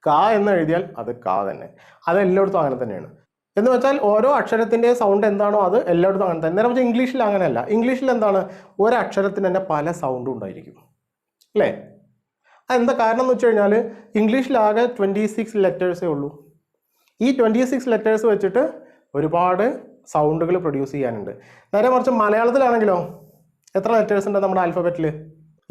ക എന്ന് എഴുതിയാൽ അത് ക തന്നെ. അത് എല്ലായിടത്തും അങ്ങനെ തന്നെയാണ്. എന്ന് വെച്ചാൽ ഓരോ അക്ഷരത്തിൻ്റെ സൗണ്ട് എന്താണോ അത് എല്ലായിടത്തും അങ്ങനെ തന്നെ. നേരെ വെച്ചാൽ ഇംഗ്ലീഷിൽ അങ്ങനെയല്ല. ഇംഗ്ലീഷിൽ എന്താണ്, ഒരക്ഷരത്തിന് തന്നെ പല സൗണ്ടും ഉണ്ടായിരിക്കും അല്ലേ? അതെന്താ കാരണം എന്ന് വെച്ച് കഴിഞ്ഞാൽ ഇംഗ്ലീഷിലാകെ 26 ലെറ്റേഴ്സേ ഉള്ളൂ. ഈ 26 ലെറ്റേഴ്സ് വെച്ചിട്ട് ഒരുപാട് സൗണ്ടുകൾ പ്രൊഡ്യൂസ് ചെയ്യാനുണ്ട്. നേരെ മറിച്ച് മലയാളത്തിലാണെങ്കിലോ എത്ര ലെറ്റേഴ്സ് ഉണ്ട് നമ്മുടെ ആൽഫബറ്റിൽ?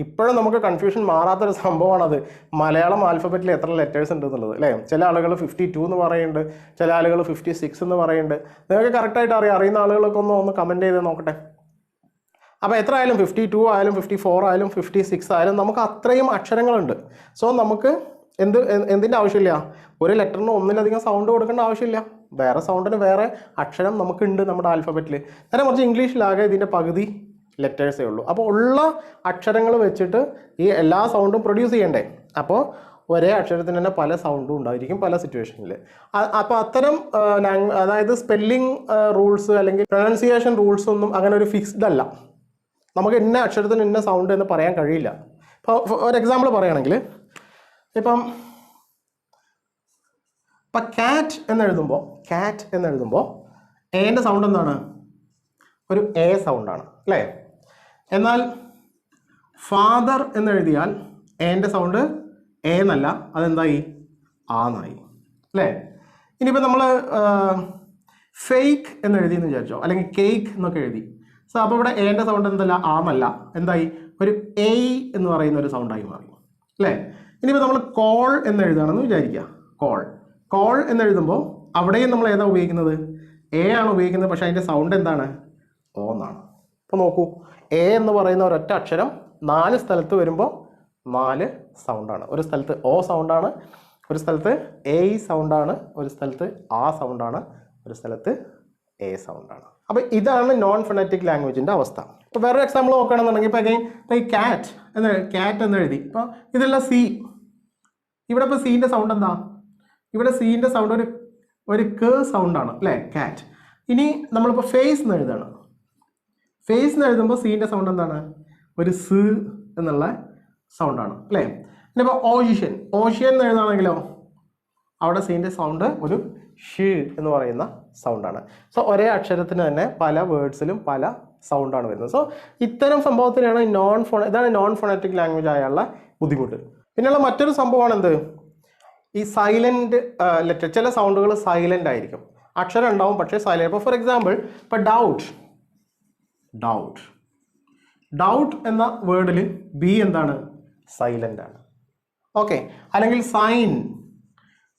ഇപ്പോഴും നമുക്ക് കൺഫ്യൂഷൻ മാറാത്തൊരു സംഭവമാണത്, മലയാളം ആൽഫബറ്റിൽ എത്ര ലെറ്റേഴ്സ് ഉണ്ട് എന്നുള്ളത് അല്ലേ? ചില ആളുകൾ 52 എന്ന് പറയുന്നുണ്ട്, ചില ആളുകൾ 56 എന്ന് പറയുന്നുണ്ട്. നിങ്ങൾക്ക് കറക്റ്റായിട്ട് അറിയുന്ന ആളുകളൊക്കെ ഒന്ന് കമൻറ്റ് ചെയ്ത് നോക്കട്ടെ. അപ്പോൾ എത്ര ആയാലും 52 ആയാലും 54 ആയാലും 56 ആയാലും നമുക്ക് അത്രയും അക്ഷരങ്ങളുണ്ട്. സോ നമുക്ക് എന്തിൻ്റെ ആവശ്യമില്ല, ഒരു ലെറ്ററിന് ഒന്നിലധികം സൗണ്ട് കൊടുക്കേണ്ട ആവശ്യമില്ല. വേറെ സൗണ്ടിന് വേറെ അക്ഷരം നമുക്കുണ്ട് നമ്മുടെ ആൽഫബറ്റിൽ. നേരെ മറിച്ച് ഇംഗ്ലീഷിലാകെ ഇതിൻ്റെ പകുതി ലെറ്റേഴ്സേ ഉള്ളൂ. അപ്പോൾ ഉള്ള അക്ഷരങ്ങൾ വെച്ചിട്ട് ഈ എല്ലാ സൗണ്ടും പ്രൊഡ്യൂസ് ചെയ്യണ്ടേ? അപ്പോൾ ഒരേ അക്ഷരത്തിന് തന്നെ പല സൗണ്ടും ഉണ്ടായിരിക്കും പല സിറ്റുവേഷനിൽ. അപ്പോൾ അത്തരം അതായത് സ്പെല്ലിംഗ് റൂൾസ് അല്ലെങ്കിൽ പ്രൊനൗൺസിയേഷൻ റൂൾസ് ഒന്നും അങ്ങനെ ഒരു ഫിക്സ്ഡ് അല്ല. നമുക്ക് ഇന്ന അക്ഷരത്തിന് ഇന്ന സൗണ്ട് എന്ന് പറയാൻ കഴിയില്ല. ഇപ്പോൾ ഒരു എക്സാമ്പിൾ പറയുകയാണെങ്കിൽ ഇപ്പം ക്യാറ്റ് എന്നെഴുതുമ്പോൾ എൻ്റെ സൗണ്ട് എന്താണ്? ഒരു എ സൗണ്ടാണ് അല്ലേ? എന്നാൽ ഫാദർ എന്നെഴുതിയാൽ എൻ്റെ സൗണ്ട് എ എന്നല്ല, അതെന്തായി? ആന്നായി അല്ലേ? ഇനിയിപ്പോൾ നമ്മൾ ഫേക്ക് എന്നെഴുതി എന്ന് വിചാരിച്ചോ, അല്ലെങ്കിൽ കേക്ക് എന്നൊക്കെ എഴുതി. സോ അപ്പോൾ ഇവിടെ എൻ്റെ സൗണ്ട് എന്തല്ല, ആന്നല്ല, എന്തായി? ഒരു എ എന്ന് പറയുന്ന ഒരു സൗണ്ടായി മാറി അല്ലേ? ഇനിയിപ്പോൾ നമ്മൾ കോൾ എന്നെഴുതുകയാണെന്ന് വിചാരിക്കുക. കോൾ എന്നെഴുതുമ്പോൾ അവിടെയും നമ്മൾ ഏതാ ഉപയോഗിക്കുന്നത്? എ ആണ് ഉപയോഗിക്കുന്നത്, പക്ഷേ അതിൻ്റെ സൗണ്ട് എന്താണ്? ഓ എന്നാണ്. അപ്പോൾ നോക്കൂ, എ എന്ന് പറയുന്ന ഒരൊറ്റ അക്ഷരം 4 സ്ഥലത്ത് വരുമ്പോൾ 4 സൗണ്ടാണ്. ഒരു സ്ഥലത്ത് ഓ സൗണ്ടാണ്, ഒരു സ്ഥലത്ത് എ സൗണ്ടാണ്, ഒരു സ്ഥലത്ത് ആ സൗണ്ടാണ്, ഒരു സ്ഥലത്ത് എ സൗണ്ടാണ്. അപ്പോൾ ഇതാണ് നോൺ ഫൊണറ്റിക് ലാംഗ്വേജിൻ്റെ അവസ്ഥ. ഇപ്പോൾ വേറൊരു എക്സാമ്പിൾ നോക്കുകയാണെന്നുണ്ടെങ്കിൽ ഇപ്പോൾ ഈ ക്യാറ്റ് എന്ന് എഴുതി. ഇപ്പോൾ ഇതിലുള്ള സി, ഇവിടെ ഇപ്പോൾ സീൻ്റെ സൗണ്ട് എന്താ? ഇവിടെ സീൻ്റെ സൗണ്ട് ഒരു ക് സൗണ്ടാണ് അല്ലേ, ക്യാറ്റ്. ഇനി നമ്മളിപ്പോൾ ഫേസ് എന്ന് എഴുതുകയാണ്. ഫേസ് എന്ന് എഴുതുമ്പോൾ സീൻ്റെ സൗണ്ട് എന്താണ്? ഒരു സ് എന്നുള്ള സൗണ്ടാണ് അല്ലേ? ഇനിയിപ്പോൾ ഓഷ്യൻ എന്ന് എഴുതുകയാണെങ്കിലോ അവിടെ സീൻ്റെ സൗണ്ട് ഒരു ഷ് എന്ന് പറയുന്ന സൗണ്ടാണ്. സോ ഒരേ അക്ഷരത്തിന് തന്നെ പല വേർഡ്സിലും പല സൗണ്ടാണ് വരുന്നത്. സോ ഇത്തരം സംഭവത്തിനാണ് ഇതാണ് നോൺ ഫോണറ്റിക് ലാംഗ്വേജ് ആയുള്ള ബുദ്ധിമുട്ട്. പിന്നെയുള്ള മറ്റൊരു സംഭവമാണ് എന്ത്? ഈ സൈലൻറ്റ് ലെറ്റർ. ചില സൗണ്ടുകൾ സൈലൻ്റ് ആയിരിക്കും, അക്ഷരം ഉണ്ടാവും പക്ഷേ സൈലൻറ്റ്. ഇപ്പോൾ ഫോർ എക്സാമ്പിൾ ഇപ്പോൾ ഡൗട്ട് എന്ന വേർഡിൽ ബി എന്താണ്? സൈലൻ്റ് ആണ്. ഓക്കെ. അല്ലെങ്കിൽ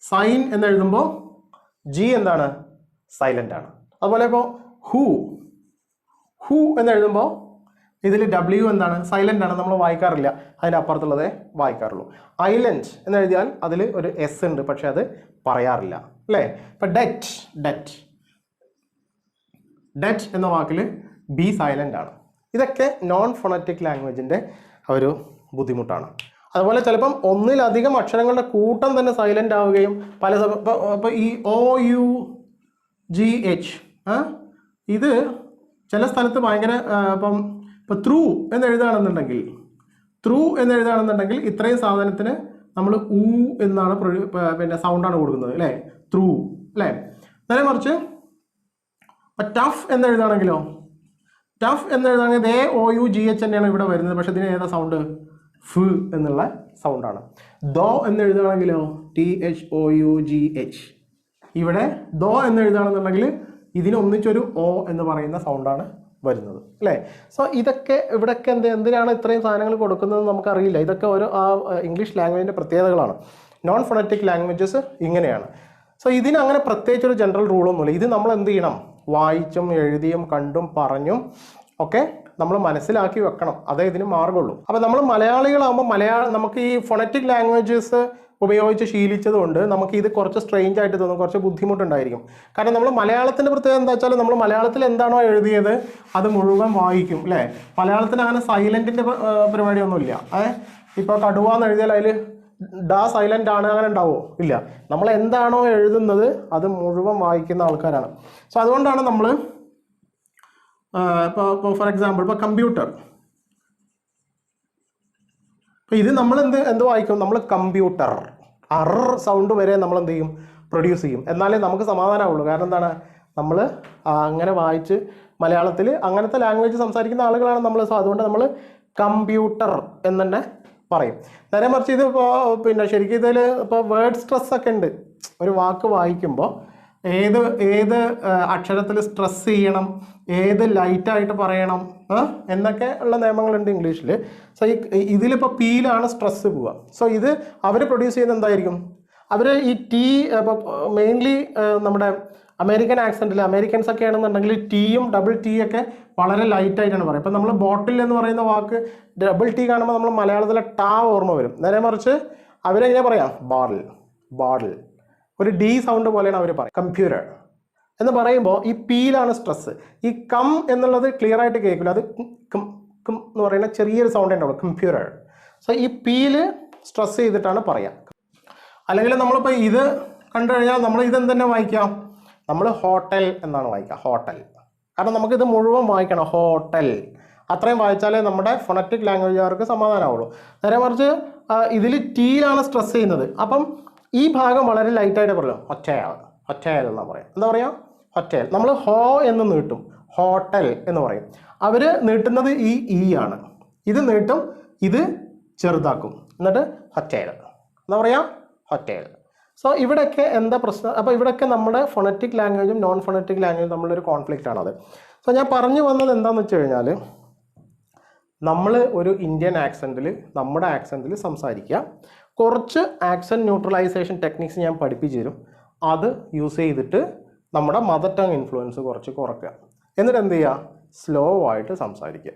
സൈൻ എന്നെഴുതുമ്പോൾ ജി എന്താണ്? സൈലൻ്റ് ആണ്. അതുപോലെ ഇപ്പോൾ ഹൂ എന്നെഴുതുമ്പോൾ ഇതിൽ ഡബ്ല്യു എന്താണ്? സൈലൻ്റ് ആണ്, നമ്മൾ വായിക്കാറില്ല, അതിൻ്റെ അപ്പുറത്തുള്ളതേ വായിക്കാറുള്ളൂ. ഐലൻഡ് എന്നെഴുതിയാൽ അതിൽ ഒരു എസ് ഉണ്ട്, പക്ഷെ അത് പറയാറില്ല അല്ലേ? ഇപ്പം ഡെറ്റ് എന്ന വാക്കിൽ ബി സൈലൻ്റ് ആണ്. ഇതൊക്കെ നോൺ ഫോണറ്റിക് ലാംഗ്വേജിൻ്റെ ഒരു ബുദ്ധിമുട്ടാണ്. അതുപോലെ ചിലപ്പം ഒന്നിലധികം അക്ഷരങ്ങളുടെ കൂട്ടം തന്നെ സൈലൻ്റ് ആവുകയും ഇപ്പോൾ ഈ OUGH ഇത് ചില സ്ഥലത്ത് ഭയങ്കര ഇപ്പോൾ ത്രൂ എന്നെഴുതുകയാണെന്നുണ്ടെങ്കിൽ ഇത്രയും സാധനത്തിന് നമ്മൾ എന്നാണ് പിന്നെ സൗണ്ടാണ് കൊടുക്കുന്നത് അല്ലേ? ത്രൂ അല്ലേ? നേരെ മറിച്ച് ടഫ് എന്നെഴുതുകയാണെങ്കിലോ OUGH തന്നെയാണ് ഇവിടെ വരുന്നത്, പക്ഷെ ഇതിന് ഏതാ സൗണ്ട്? ഫ് എന്നുള്ള സൗണ്ടാണ്. ദോ എന്നെഴുതുകയാണെങ്കിലോ THOUGH. ഇവിടെ ദോ എന്നെഴുതുകയാണെന്നുണ്ടെങ്കിൽ ഇതിന് ഒന്നിച്ചൊരു ഓ എന്ന് പറയുന്ന സൗണ്ടാണ് വരുന്നത് അല്ലേ? സോ ഇവിടെയൊക്കെ എന്തിനാണ് ഇത്രയും സാധനങ്ങൾ കൊടുക്കുന്നത് നമുക്കറിയില്ല. ഇതൊക്കെ ഓരോ ഇംഗ്ലീഷ് ലാംഗ്വേജിൻ്റെ പ്രത്യേകതകളാണ്. നോൺ ഫോണറ്റിക് ലാംഗ്വേജസ് ഇങ്ങനെയാണ്. സോ ഇതിനങ്ങനെ പ്രത്യേകിച്ചൊരു ജനറൽ റൂളൊന്നുമില്ല. ഇത് നമ്മൾ എന്ത് ചെയ്യണം? വായിച്ചും എഴുതിയും കണ്ടും പറഞ്ഞും ഒക്കെ നമ്മൾ മനസ്സിലാക്കി വെക്കണം. അതേ ഇതിന് മാർഗമുള്ളൂ. അപ്പോൾ നമ്മൾ മലയാളികളാകുമ്പോൾ നമുക്ക് ഈ ഫോണറ്റിക് ലാംഗ്വേജസ് ഉപയോഗിച്ച് ശീലിച്ചതുകൊണ്ട് നമുക്ക് ഇത് കുറച്ച് സ്ട്രെയിഞ്ച് ആയിട്ട് തോന്നും, കുറച്ച് ബുദ്ധിമുട്ടുണ്ടായിരിക്കും. കാരണം നമ്മൾ മലയാളത്തിൻ്റെ പ്രത്യേകത എന്താ വെച്ചാൽ നമ്മൾ മലയാളത്തിൽ എന്താണോ എഴുതിയത് അത് മുഴുവൻ വായിക്കും അല്ലേ? മലയാളത്തിന് അങ്ങനെ സൈലൻറ്റിൻ്റെ പരിപാടിയൊന്നുമില്ല. ഇപ്പോൾ കടുവ എന്ന് എഴുതിയാൽ അതിൽ സൈലൻ്റ് ആണ് അങ്ങനെ ഉണ്ടാവുമോ? ഇല്ല. നമ്മൾ എന്താണോ എഴുതുന്നത് അത് മുഴുവൻ വായിക്കുന്ന ആൾക്കാരാണ്. സോ അതുകൊണ്ടാണ് നമ്മൾ ഇപ്പോൾ ഫോർ എക്സാമ്പിൾ ഇപ്പോൾ കമ്പ്യൂട്ടർ, അപ്പോൾ ഇത് നമ്മൾ എന്ത് വായിക്കും? നമ്മൾ കമ്പ്യൂട്ടർ സൗണ്ട് വരെ നമ്മൾ എന്ത് ചെയ്യും? പ്രൊഡ്യൂസ് ചെയ്യും. എന്നാലേ നമുക്ക് സമാധാനമാവുള്ളൂ. കാരണം എന്താണ്, നമ്മൾ അങ്ങനെ വായിച്ച് മലയാളത്തിൽ അങ്ങനത്തെ ലാംഗ്വേജ് സംസാരിക്കുന്ന ആളുകളാണ് നമ്മൾ. സോ അതുകൊണ്ട് നമ്മൾ കമ്പ്യൂട്ടർ എന്ന് തന്നെ പറയും. നേരെ മറിച്ച് ഇത് ഇപ്പോൾ ശരിക്കും ഇതിൽ ഇപ്പോൾ വേർഡ് സ്ട്രെസ് ഒക്കെ ഉണ്ട്. ഒരു വാക്ക് വായിക്കുമ്പോൾ ഏത് അക്ഷരത്തിൽ സ്ട്രെസ് ചെയ്യണം, ഏത് ലൈറ്റായിട്ട് പറയണം എന്നൊക്കെ ഉള്ള നിയമങ്ങളുണ്ട് ഇംഗ്ലീഷിൽ. സോ ഇതിലിപ്പോൾ പീലാണ് സ്ട്രെസ് പോവുക. സോ ഇത് അവർ പ്രൊഡ്യൂസ് ചെയ്യുന്നത് എന്തായിരിക്കും, അവർ ഈ ടി ഇപ്പോൾ മെയിൻലി നമ്മുടെ അമേരിക്കൻ ആക്സെൻറ്റിൽ അമേരിക്കൻസ് ഒക്കെ ആണെന്നുണ്ടെങ്കിൽ ടിയും ഡബിൾ ടി ഒക്കെ വളരെ ലൈറ്റായിട്ടാണ് പറയുക. ഇപ്പോൾ നമ്മൾ ബോട്ടിൽ എന്ന് പറയുന്ന വാക്ക് ഡബിൾ ടി കാണുമ്പോൾ നമ്മൾ മലയാളത്തിലെ ടാ ഓർമ്മ വരും. നേരെ മറിച്ച് അവരെങ്ങനെ പറയാം, ബാറിൽ ഒരു ഡി സൗണ്ട് പോലെയാണ് അവർ പറയുക. കമ്പ്യൂട്ടർ എന്ന് പറയുമ്പോൾ ഈ പീലാണ് സ്ട്രെസ്. ഈ കം എന്നുള്ളത് ക്ലിയർ ആയിട്ട് കേൾക്കില്ല, അത് കം എന്ന് പറയുന്ന ചെറിയൊരു സൗണ്ട് ഉണ്ടാവും, കമ്പ്യൂട്ടർ. സോ ഈ പീല് സ്ട്രെസ് ചെയ്തിട്ടാണ് പറയുക. അല്ലെങ്കിൽ നമ്മളിപ്പോൾ ഇത് കണ്ടു കഴിഞ്ഞാൽ നമ്മൾ ഇതെന്തെന്നെ വായിക്കാം, നമ്മൾ ഹോട്ടൽ എന്നാണ് വായിക്കുക, ഹോട്ടൽ. കാരണം നമുക്കിത് മുഴുവൻ വായിക്കണം, ഹോട്ടൽ. അത്രയും വായിച്ചാലേ നമ്മുടെ ഫൊണറ്റിക് ലാംഗ്വേജുകാർക്ക് സമാധാനമാവുള്ളൂ. നേരെ മറിച്ച് ഇതിൽ ടീയിലാണ് സ്ട്രെസ് ചെയ്യുന്നത്. അപ്പം ഈ ഭാഗം വളരെ ലൈറ്റായിട്ട് പറയും, ഹൊറ്റേൽ എന്നാണ് പറയാം. എന്താ പറയുക, ഹൊറ്റേൽ. നമ്മൾ ഹോ എന്ന് നീട്ടും, ഹോട്ടൽ എന്ന് പറയും. അവർ നീട്ടുന്നത് ഈ ആണ്, ഇത് നീട്ടും, ഇത് ചെറുതാക്കും, എന്നിട്ട് ഹൊറ്റേൽ എന്താ പറയുക, ഹൊറ്റേൽ. സോ ഇവിടെയൊക്കെ എന്താ പ്രശ്നം, അപ്പോൾ ഇവിടെയൊക്കെ നമ്മുടെ ഫൊണറ്റിക് ലാംഗ്വേജും നോൺ ഫൊണറ്റിക് ലാംഗ്വേജും തമ്മിലൊരു കോൺഫ്ലിക്റ്റ് ആണത്. സോ ഞാൻ പറഞ്ഞു വന്നത് എന്താണെന്ന് വെച്ച് കഴിഞ്ഞാൽ, നമ്മൾ ഒരു ഇന്ത്യൻ ആക്സെൻറ്റിൽ നമ്മുടെ ആക്സെൻറ്റിൽ സംസാരിക്കുക. കുറച്ച് ആക്സെൻറ്റ് ന്യൂട്രലൈസേഷൻ ടെക്നിക്സ് ഞാൻ പഠിപ്പിച്ചു തരും. അത് യൂസ് ചെയ്തിട്ട് നമ്മുടെ മദർ ടങ് ഇൻഫ്ലുവൻസ് കുറച്ച് കുറയ്ക്കുക. എന്നിട്ട് എന്ത് ചെയ്യുക, സ്ലോ ആയിട്ട് സംസാരിക്കുക.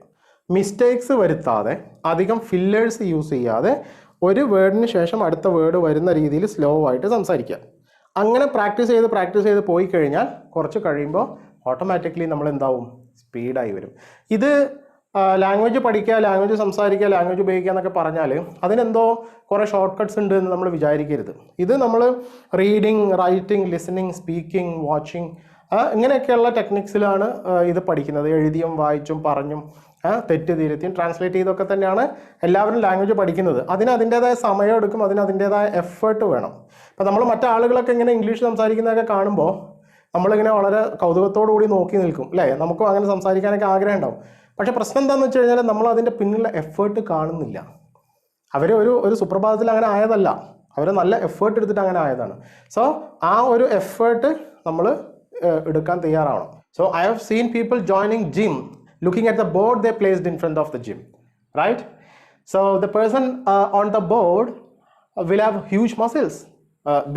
മിസ്റ്റേക്സ് വരുത്താതെ, അധികം ഫില്ലേഴ്സ് യൂസ് ചെയ്യാതെ, ഒരു വേർഡിന് ശേഷം അടുത്ത വേർഡ് വരുന്ന രീതിയിൽ സ്ലോ ആയിട്ട് സംസാരിക്കുക. അങ്ങനെ പ്രാക്ടീസ് ചെയ്ത് പോയി കഴിഞ്ഞാൽ കുറച്ച് കഴിയുമ്പോൾ ഓട്ടോമാറ്റിക്കലി നമ്മൾ എന്താവും, സ്പീഡായി വരും. ഇത് ലാംഗ്വേജ് പഠിക്കുക, ലാംഗ്വേജ് സംസാരിക്കുക, ലാംഗ്വേജ് ഉപയോഗിക്കുക എന്നൊക്കെ പറഞ്ഞാൽ അതിനെന്തോ കുറേ ഷോർട്ട് കട്ട്സ് ഉണ്ട് എന്ന് നമ്മൾ വിചാരിക്കരുത്. ഇത് നമ്മൾ reading, writing, listening, speaking, watching ഇങ്ങനെയൊക്കെയുള്ള ടെക്നിക്സിലാണ് ഇത് പഠിക്കുന്നത്. എഴുതിയും വായിച്ചും പറഞ്ഞും തെറ്റ് തിരുത്തിയും ട്രാൻസ്ലേറ്റ് ചെയ്തൊക്കെ തന്നെയാണ് എല്ലാവരും ലാംഗ്വേജ് പഠിക്കുന്നത്. അതിന് അതിൻ്റേതായ സമയം എടുക്കും, അതിന് അതിൻ്റേതായ എഫേർട്ട് വേണം. ഇപ്പോൾ നമ്മൾ മറ്റാളുകളൊക്കെ ഇങ്ങനെ ഇംഗ്ലീഷ് സംസാരിക്കുന്നതൊക്കെ കാണുമ്പോൾ നമ്മളിങ്ങനെ വളരെ കൗതുകത്തോടു കൂടി നോക്കി നിൽക്കും, അല്ലേ? നമുക്കും അങ്ങനെ സംസാരിക്കാനൊക്കെ ആഗ്രഹം ഉണ്ടാവും. പക്ഷേ പ്രശ്നം എന്താണെന്ന് വെച്ച് കഴിഞ്ഞാൽ നമ്മൾ അതിൻ്റെ പിന്നിലുള്ള എഫേർട്ട് കാണുന്നില്ല. അവർ ഒരു സുപ്രഭാതത്തിൽ അങ്ങനെ ആയതല്ല, അവർ നല്ല എഫേർട്ട് എടുത്തിട്ട് അങ്ങനെ ആയതാണ്. സോ ആ ഒരു എഫേർട്ട് നമ്മൾ എടുക്കാൻ തയ്യാറാവണം. So I have seen people joining gym looking at the board they placed in front of the gym, right? So the person on the board will have huge muscles,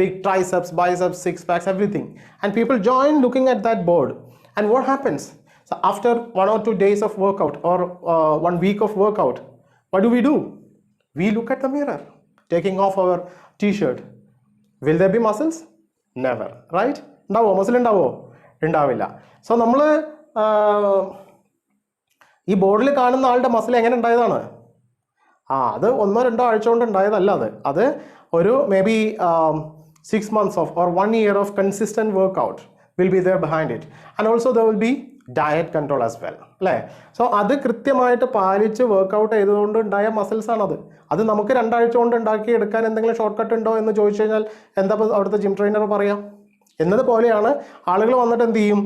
big triceps, biceps, six packs, everything, and people join looking at that board. And what happens? So after 1 or 2 days of workout or 1 week of workout, what do? We look at the mirror, taking off our t-shirt. Will there be muscles? Never, right? ഉണ്ടാവോ മസിൽ, ഉണ്ടാവില്ല. സോ നമ്മൾ ഈ ബോർഡിൽ കാണുന്ന ആളുടെ മസിൽ എങ്ങനെ ഉണ്ടായതാണ്? അത് 1-2 ആഴ്ച കൊണ്ട് ഉണ്ടായതല്ല. അത് ഒരു may be 6 months of or 1 year of consistent workout will be there behind it. And also there will be diet control as well, അല്ലേ? സോ അത് കൃത്യമായിട്ട് പാലിച്ച് വർക്കൗട്ട് ചെയ്തുകൊണ്ട് ഉണ്ടായ മസിൽസ് ആണത്. അത് നമുക്ക് 2 ആഴ്ച കൊണ്ട് ഉണ്ടാക്കി എടുക്കാൻ എന്തെങ്കിലും ഷോർട്ട് കട്ട് ഉണ്ടോ എന്ന് ചോദിച്ചു കഴിഞ്ഞാൽ എന്താ അവിടുത്തെ ജിം ട്രെയിനർ പറയാം? എന്നതുപോലെയാണ് ആളുകൾ വന്നിട്ട് എന്ത് ചെയ്യും,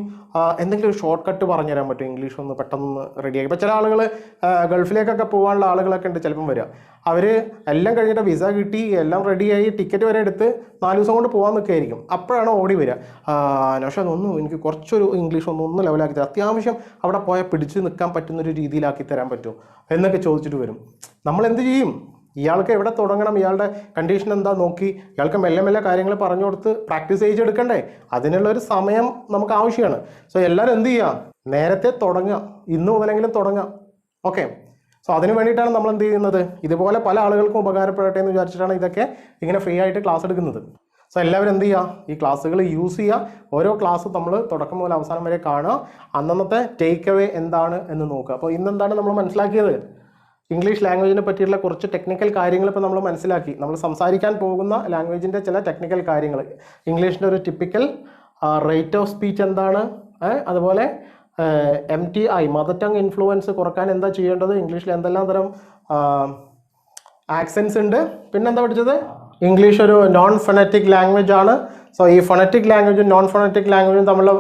എന്തെങ്കിലും ഒരു ഷോർട്ട് കട്ട് പറഞ്ഞു തരാൻ പറ്റും, ഇംഗ്ലീഷ് ഒന്ന് പെട്ടെന്ന് റെഡിയാക്കി. ഇപ്പോൾ ചില ആളുകൾ ഗൾഫിലേക്കൊക്കെ പോകാനുള്ള ആളുകളൊക്കെ ഉണ്ട് ചിലപ്പം വരിക. അവർ എല്ലാം കഴിഞ്ഞിട്ട് വിസ കിട്ടി, എല്ലാം റെഡിയായി, ടിക്കറ്റ് വരെ എടുത്ത് 4 ദിവസം കൊണ്ട് പോകാൻ നിൽക്കുകയായിരിക്കും. അപ്പോഴാണ് ഓടി വരിക, പക്ഷേ അതൊന്നും എനിക്ക് കുറച്ചൊരു ഇംഗ്ലീഷ് ഒന്ന് ലെവലാക്കി തരാം, അത്യാവശ്യം അവിടെ പോയാൽ പിടിച്ച് നിൽക്കാൻ പറ്റുന്നൊരു രീതിയിലാക്കി തരാൻ പറ്റുമോ എന്നൊക്കെ ചോദിച്ചിട്ട് വരും. നമ്മൾ എന്ത് ചെയ്യും? ഇയാൾക്ക് എവിടെ തുടങ്ങണം, ഇയാളുടെ കണ്ടീഷൻ എന്താ നോക്കി ഇയാൾക്ക് മെല്ലെ മെല്ലെ കാര്യങ്ങൾ പറഞ്ഞു കൊടുത്ത് പ്രാക്ടീസ് ചെയ്തെടുക്കണ്ടേ? അതിനുള്ളൊരു സമയം നമുക്ക് ആവശ്യമാണ്. സോ എല്ലാവരും എന്ത് ചെയ്യുക, നേരത്തെ തുടങ്ങുക, ഇന്ന് മുതലെങ്കിലും തുടങ്ങുക. ഓക്കെ, സോ അതിന് വേണ്ടിയിട്ടാണ് നമ്മൾ എന്ത് ചെയ്യുന്നത്, ഇതുപോലെ പല ആളുകൾക്കും ഉപകാരപ്പെടട്ടെ എന്ന് വിചാരിച്ചിട്ടാണ് ഇതൊക്കെ ഇങ്ങനെ ഫ്രീ ആയിട്ട് ക്ലാസ് എടുക്കുന്നത്. സോ എല്ലാവരും എന്ത് ചെയ്യുക, ഈ ക്ലാസ്സുകൾ യൂസ് ചെയ്യുക. ഓരോ ക്ലാസ് നമ്മൾ തുടക്കം മുതൽ അവസാനം വരെ കാണുക. അന്നത്തെ ടേക്ക് അവേ എന്താണ് എന്ന് നോക്കുക. അപ്പോൾ ഇന്നെന്താണ് നമ്മൾ മനസ്സിലാക്കിയത്? ഇംഗ്ലീഷ് ലാംഗ്വേജിനെ പറ്റിയുള്ള കുറച്ച് ടെക്നിക്കൽ കാര്യങ്ങൾ ഇപ്പോൾ നമ്മൾ മനസ്സിലാക്കി. നമ്മൾ സംസാരിക്കാൻ പോകുന്ന ലാംഗ്വേജിൻ്റെ ചില ടെക്നിക്കൽ കാര്യങ്ങൾ, ഇംഗ്ലീഷിൻ്റെ ഒരു ടിപ്പിക്കൽ റേറ്റ് ഓഫ് സ്പീച്ച് എന്താണ്, അതുപോലെ MTI മദർ ടങ് ഇൻഫ്ലുവൻസ് കുറക്കാൻ എന്താ ചെയ്യേണ്ടത്, ഇംഗ്ലീഷിൽ എന്തെല്ലാം തരം ആക്സെൻസ് ഉണ്ട്, പിന്നെന്താ പഠിച്ചത്, ഇംഗ്ലീഷ് ഒരു നോൺ ഫൊണറ്റിക് ലാംഗ്വേജ് ആണ്, സോ ഈ ഫോണറ്റിക് ലാംഗ്വേജും നോൺ ഫോണറ്റിക് ലാംഗ്വേജും തമ്മിലുള്ള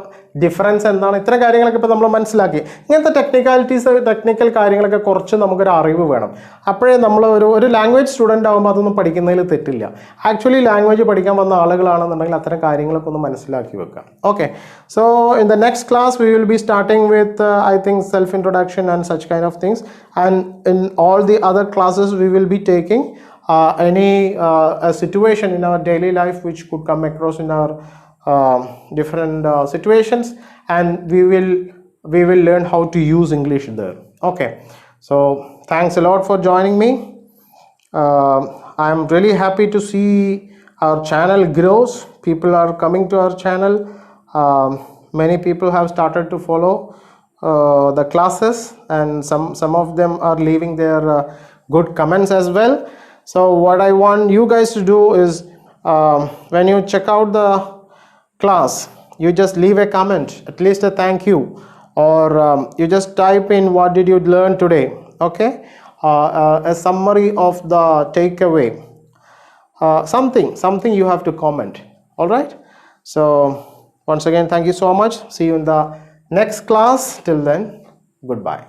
ഡിഫറൻസ് എന്താണ്, ഇത്തരം കാര്യങ്ങളൊക്കെ ഇപ്പോൾ നമ്മൾ മനസ്സിലാക്കി. ഇങ്ങനത്തെ ടെക്നിക്കൽ കാര്യങ്ങളൊക്കെ കുറച്ച് നമുക്കൊരു അറിവ് വേണം. അപ്പോഴേ നമ്മൾ ഒരു ലാംഗ്വേജ് സ്റ്റുഡൻ്റ് ആകുമ്പോൾ അതൊന്നും പഠിക്കുന്നതിൽ തെറ്റില്ല. ആക്ച്വലി ലാംഗ്വേജ് പഠിക്കാൻ വന്ന ആളുകളാണെന്നുണ്ടെങ്കിൽ അത്തരം കാര്യങ്ങളൊക്കെ ഒന്ന് മനസ്സിലാക്കി വെക്കാം. Okay, so in the next class we will be starting with I think self introduction and such kind of things, and in all the other classes we will be taking any a situation in our daily life which could come across in our different situations, and we will learn how to use English there. Okay, so thanks a lot for joining me. I am really happy to see our channel grows. People are coming to our channel. Many people have started to follow the classes, and some of them are leaving their good comments as well. So what I want you guys to do is, when you check out the class, you just leave a comment, at least a thank you, or you just type in what did you learn today. Okay, a summary of the takeaway, something you have to comment. All right, so once again, thank you so much. See you in the next class. Till then, goodbye.